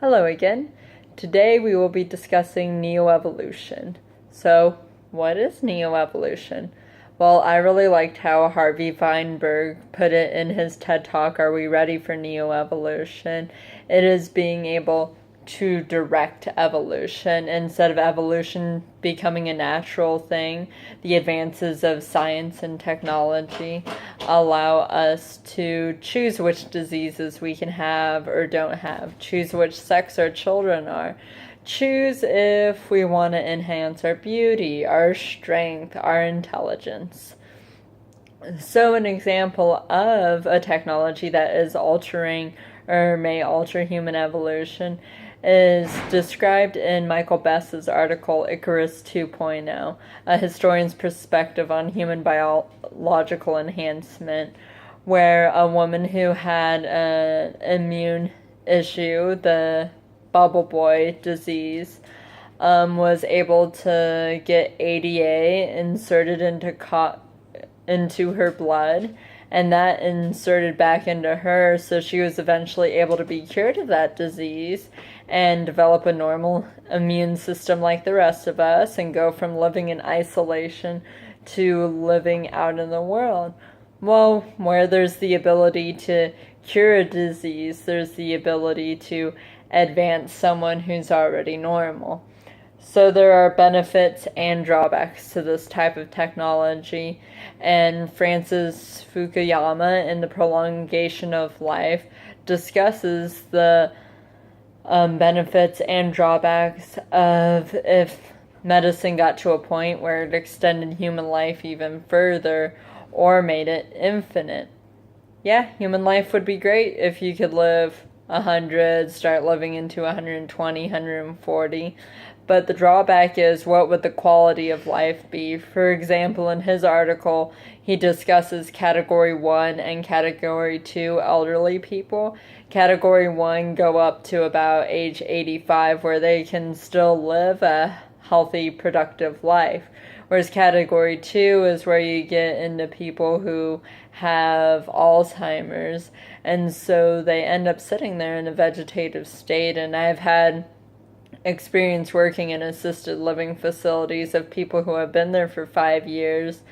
Hello again. Today we will be discussing neoevolution. So, what is neoevolution? Well, I really liked how Harvey Weinberg put it in his TED Talk, Are We Ready for Neoevolution? It is being able to direct evolution instead of evolution becoming a natural thing. The advances of science and technology allow us to choose which diseases we can have or don't have, choose which sex our children are, choose if we want to enhance our beauty, our strength, our intelligence. So an example of a technology that is altering or may alter human evolution is described in Michael Bess's article Icarus 2.0, a historian's perspective on human biological enhancement, where a woman who had an immune issue, the bubble boy disease, was able to get ADA inserted into her blood, and that inserted back into her, so she was eventually able to be cured of that disease and develop a normal immune system like the rest of us and go from living in isolation to living out in the world. Well, where there's the ability to cure a disease, there's the ability to advance someone who's already normal. So there are benefits and drawbacks to this type of technology, and Francis Fukuyama in The Prolongation of Life discusses the benefits and drawbacks of if medicine got to a point where it extended human life even further or made it infinite. Yeah, human life would be great if you could live 100, start living into 120, 140. But the drawback is, what would the quality of life be? For example, in his article, he discusses Category 1 and Category 2 elderly people. Category 1 go up to about age 85, where they can still live a healthy, productive life. Whereas Category 2 is where you get into people who have Alzheimer's, and so they end up sitting there in a vegetative state. And I've had experience working in assisted living facilities of people who have been there for 5 years,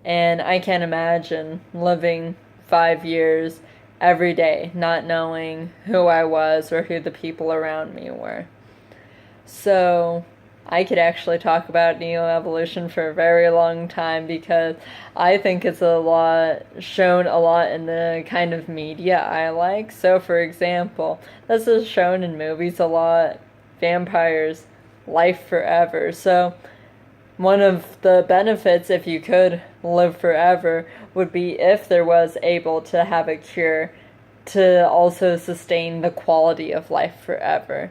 and I can't imagine living 5 years every day not knowing who I was or who the people around me were. So I could actually talk about neoevolution for a very long time because I think it's shown a lot in the kind of media I like. So for example, this is shown in movies a lot. Vampires, life forever. So one of the benefits, if you could live forever, would be if there was able to have a cure to also sustain the quality of life forever.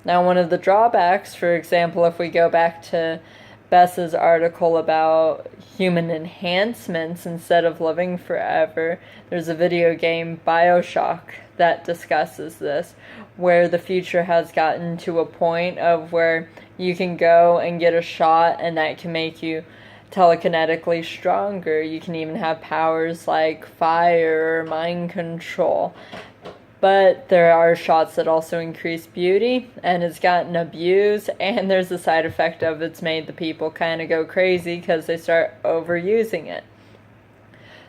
Now, one of the drawbacks, for example, if we go back to Bess's article about human enhancements instead of living forever, there's a video game, BioShock, that discusses this, where the future has gotten to a point of where you can go and get a shot and that can make you telekinetically stronger. You can even have powers like fire or mind control. But there are shots that also increase beauty, and it's gotten abused, and there's a side effect of it's made the people kind of go crazy because they start overusing it.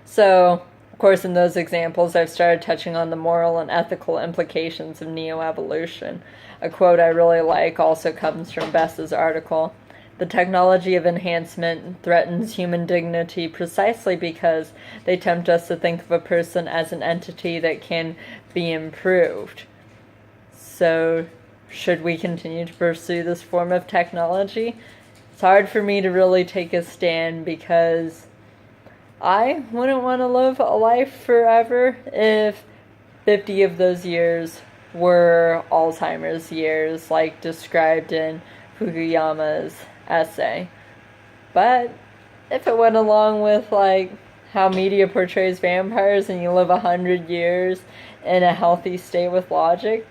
So, of course, in those examples, I've started touching on the moral and ethical implications of neoevolution. A quote I really like also comes from Bess's article. The technology of enhancement threatens human dignity precisely because they tempt us to think of a person as an entity that can be improved. So, should we continue to pursue this form of technology? It's hard for me to really take a stand because I wouldn't want to live a life forever if 50 of those years were Alzheimer's years, like described in Fukuyama's essay. But if it went along with like how media portrays vampires and you live 100 years in a healthy state with logic,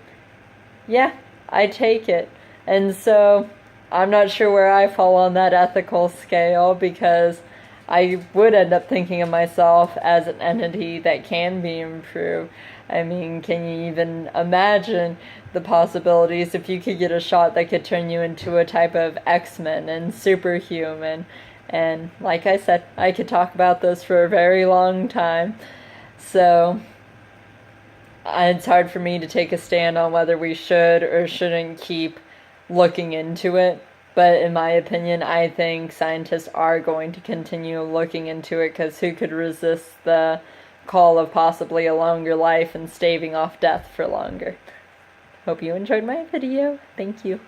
yeah, I take it. And so I'm not sure where I fall on that ethical scale, because I would end up thinking of myself as an entity that can be improved. I mean, can you even imagine the possibilities if you could get a shot that could turn you into a type of X-Men and superhuman? And like I said, I could talk about this for a very long time. So it's hard for me to take a stand on whether we should or shouldn't keep looking into it. But in my opinion, I think scientists are going to continue looking into it because who could resist the call of possibly a longer life and staving off death for longer? Hope you enjoyed my video. Thank you.